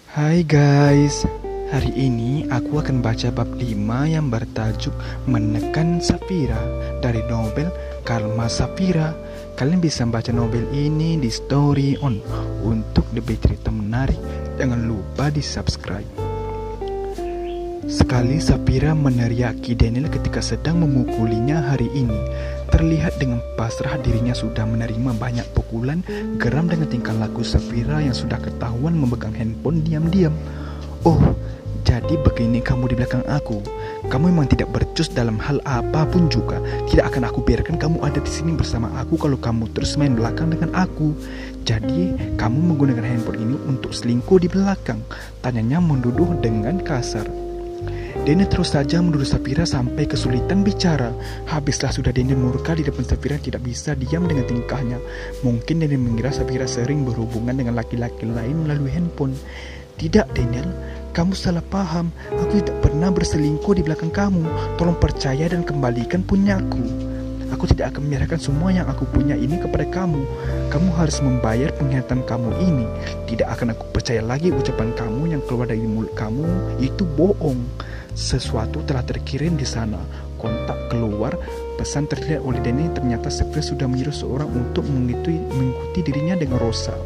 Hai guys, hari ini aku akan baca bab 5 yang bertajuk Menekan Safira dari novel Karma Safira. Kalian bisa baca novel ini di Story On. Untuk lebih cerita menarik, jangan lupa di subscribe. Sekali Safira meneriaki Daniel ketika sedang memukulinya hari ini. Terlihat dengan pasrah dirinya sudah menerima banyak pukulan. Geram dengan tingkah laku Safira yang sudah ketahuan memegang handphone diam-diam. Oh, jadi begini kamu di belakang aku. Kamu memang tidak becus dalam hal apapun juga. Tidak akan aku biarkan kamu ada di sini bersama aku kalau kamu terus main belakang dengan aku. Jadi, kamu menggunakan handphone ini untuk selingkuh di belakang? Tanyanya menduduh dengan kasar. Daniel terus saja menuduh Safira sampai kesulitan bicara. Habislah sudah Daniel murka di depan Safira, tidak bisa diam dengan tingkahnya. Mungkin Daniel mengira Safira sering berhubungan dengan laki-laki lain melalui handphone. Tidak Daniel, kamu salah paham. Aku tidak pernah berselingkuh di belakang kamu. Tolong percaya dan kembalikan punyaku. Aku tidak akan menyerahkan semua yang aku punya ini kepada kamu. Kamu harus membayar pengkhianatan kamu ini. Tidak akan aku percaya lagi ucapan kamu yang keluar dari mulut kamu itu bohong. Sesuatu telah terkirim di sana. Kontak keluar. Pesan terlihat oleh Danny. Ternyata Safira sudah menyuruh seorang untuk mengikuti dirinya dengan Rosa.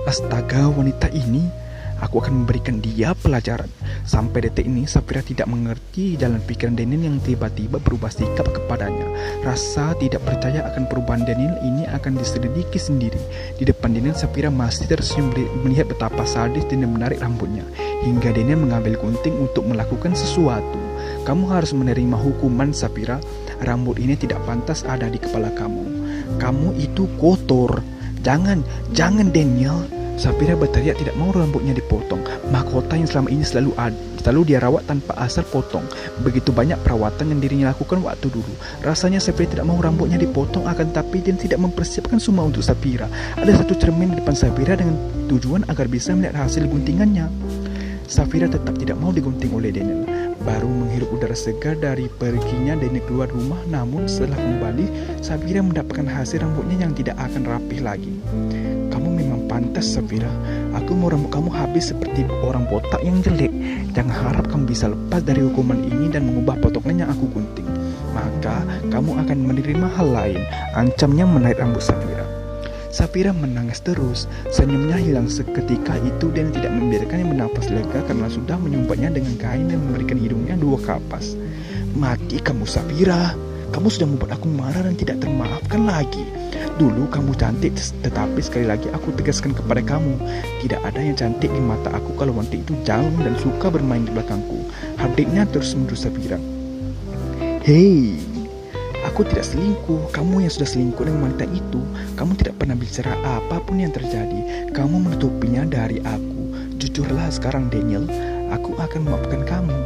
Astaga, wanita ini. Aku akan memberikan dia pelajaran. Sampai detik ini Safira tidak mengerti jalan pikiran Daniel yang tiba-tiba berubah sikap kepadanya. Rasa tidak percaya akan perubahan Daniel ini akan diselidiki sendiri. Di depan Daniel, Safira masih tersenyum melihat betapa sadis Daniel menarik rambutnya. Hingga Daniel mengambil gunting untuk melakukan sesuatu. Kamu harus menerima hukuman, Safira. Rambut ini tidak pantas ada di kepala kamu. Kamu itu kotor. Jangan Daniel. Safira berteriak tidak mau rambutnya dipotong. Mahkota yang selama ini selalu dia rawat tanpa asal potong. Begitu banyak perawatan yang dirinya lakukan waktu dulu. Rasanya Safira tidak mau rambutnya dipotong, akan tapi dia tidak mempersiapkan semua untuk Safira. Ada satu cermin di depan Safira dengan tujuan agar bisa melihat hasil guntingannya. Safira tetap tidak mau digunting oleh Daniel. Baru menghirup udara segar dari perginya Daniel keluar rumah. Namun setelah kembali, Safira mendapatkan hasil rambutnya yang tidak akan rapih lagi. Kamu memang pantas, Safira. Aku mau rambut kamu habis seperti orang botak yang jelek. Jangan harap kamu bisa lepas dari hukuman ini dan mengubah potongan yang aku gunting. Maka kamu akan menerima hal lain. Ancamnya menarik rambut Safira. Safira menangis terus. Senyumnya hilang seketika itu dan tidak membiarkannya bernafas lega karena sudah menyumpatnya dengan kain dan memberikan hidungnya 2 kapas. Mati kamu, Safira. Kamu sudah membuat aku marah dan tidak termaafkan lagi. Dulu kamu cantik, tetapi sekali lagi aku tegaskan kepada kamu, tidak ada yang cantik di mata aku kalau wanita itu jalan dan suka bermain di belakangku. Hardiknya terus menuduh Safira. Hei, aku tidak selingkuh. Kamu yang sudah selingkuh dengan wanita itu. Kamu tidak pernah bicara apapun yang terjadi. Kamu menutupinya dari aku. Jujurlah sekarang, Daniel. Aku akan memaafkan kamu.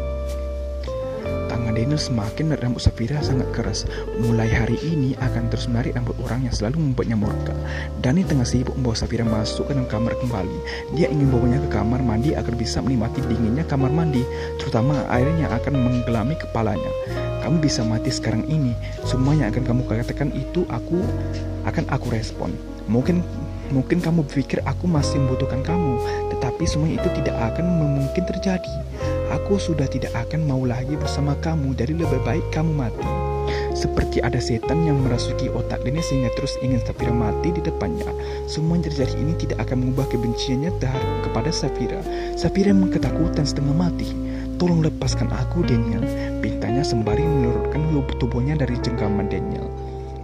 Tangan Daniel semakin menarik rambut Safira sangat keras. Mulai hari ini akan terus menarik rambut orang yang selalu membuatnya murka. Dani tengah sibuk membawa Safira masuk ke dalam kamar kembali. Dia ingin bawanya ke kamar mandi agar bisa menikmati dinginnya kamar mandi, terutama air yang akan menggelami kepalanya. Kamu bisa mati sekarang ini. Semua yang akan kamu katakan itu akan aku respon. Mungkin kamu berpikir aku masih membutuhkan kamu, tetapi semua itu tidak akan mungkin terjadi. Aku sudah tidak akan mau lagi bersama kamu, jadi lebih baik kamu mati. Seperti ada setan yang merasuki otak Daniel sehingga terus ingin Safira mati di depannya. Semua yang terjadi ini tidak akan mengubah kebenciannya kepada Safira. Safira memang ketakutan setengah mati. Tolong lepaskan aku, Daniel, pintanya sembari menurunkan tubuhnya dari genggaman Daniel.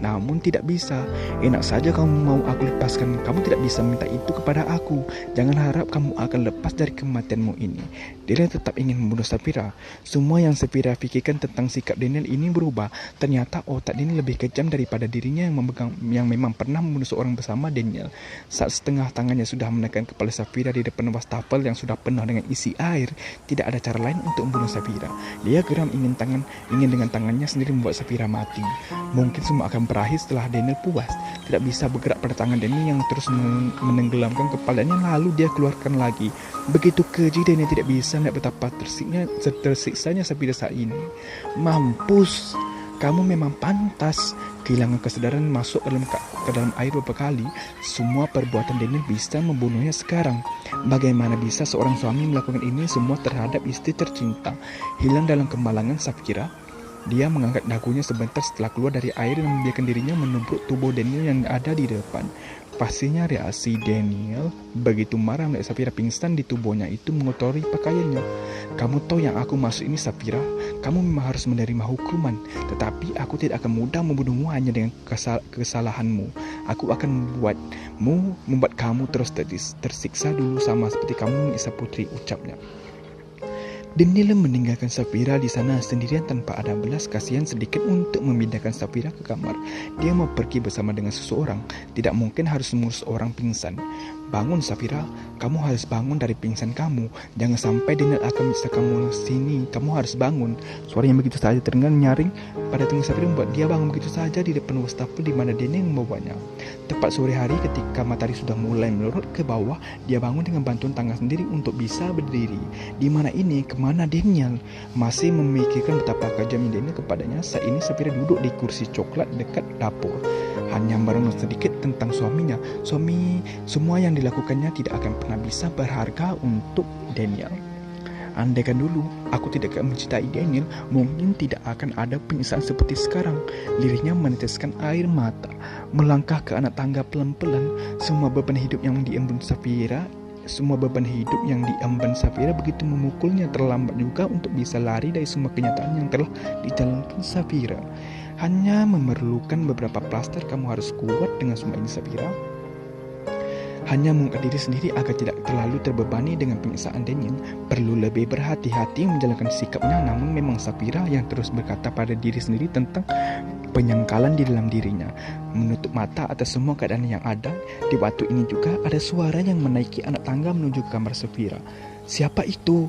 Namun tidak bisa. Enak saja kamu mau aku lepaskan. Kamu tidak bisa minta itu kepada aku. Jangan harap kamu akan lepas dari kematianmu ini. Daniel tetap ingin membunuh Safira. Semua yang Safira pikirkan tentang sikap Daniel ini berubah. Ternyata otak Daniel lebih kejam daripada dirinya yang memang pernah membunuh seorang bersama Daniel. Saat setengah tangannya sudah menekan kepala Safira di depan wastafel yang sudah penuh dengan isi air, tidak ada cara lain untuk membunuh Safira. Dia geram ingin dengan tangannya sendiri membuat Safira mati. Mungkin semua akan berakhir setelah Daniel puas. Tidak bisa bergerak pada tangan Daniel yang terus menenggelamkan kepalanya, lalu dia keluarkan lagi. Begitu keji, Daniel tidak bisa melihat betapa tersiksanya Safira saat ini. Mampus. Kamu memang pantas. Kehilangan kesadaran masuk ke dalam air beberapa kali. Semua perbuatan Daniel bisa membunuhnya sekarang. Bagaimana bisa seorang suami melakukan ini semua terhadap istri tercinta? Hilang dalam kemalangan Safira. Dia mengangkat dagunya sebentar setelah keluar dari air dan membiarkan dirinya menubruk tubuh Daniel yang ada di depan. Pastinya reaksi Daniel begitu marah melihat Safira pingsan di tubuhnya itu mengotori pakaiannya. Kamu tahu yang aku maksud ini, Safira. Kamu memang harus menerima hukuman. Tetapi aku tidak akan mudah membunuhmu hanya dengan kesalahanmu. Aku akan membuat kamu terus tersiksa dulu sama seperti kamu menyiksa putri, ucapnya. Daniel meninggalkan Safira di sana sendirian tanpa ada belas kasihan sedikit untuk memindahkan Safira ke kamar. Dia mau pergi bersama dengan seseorang. Tidak mungkin harus mengurus orang pingsan. Bangun Safira, kamu harus bangun dari pingsan kamu. Jangan sampai Daniel akan menyiksa kamu sini. Kamu harus bangun. Suara yang begitu saja terdengar nyaring pada telinga Safira membuat dia bangun begitu saja di depan wastafel di mana Daniel membawanya. Tepat sore hari ketika matahari sudah mulai melorot ke bawah, dia bangun dengan bantuan tangan sendiri untuk bisa berdiri. Di mana ini? Kemana Daniel? Masih memikirkan betapa kejamnya Daniel kepadanya. Saat ini Safira duduk di kursi coklat dekat dapur. Hanya merenung sedikit tentang suaminya. Semua yang dilakukannya tidak akan pernah bisa berharga untuk Daniel. Andaikan dulu aku tidak akan mencintai Daniel, mungkin tidak akan ada penyiksaan seperti sekarang. Lirihnya meneteskan air mata, melangkah ke anak tangga pelan-pelan. Semua beban hidup yang diemban Safira begitu memukulnya. Terlambat juga untuk bisa lari dari semua kenyataan yang telah dijalankan Safira. Hanya memerlukan beberapa plaster. Kamu harus kuat dengan semua ini, Safira. Hanya mengungkap diri sendiri agar tidak terlalu terbebani dengan penyiksaan Daniel. Perlu lebih berhati-hati menjalankan sikapnya. Namun memang Safira yang terus berkata pada diri sendiri tentang penyangkalan di dalam dirinya. Menutup mata atas semua keadaan yang ada. Di waktu ini juga ada suara yang menaiki anak tangga menuju ke kamar Safira. Siapa itu?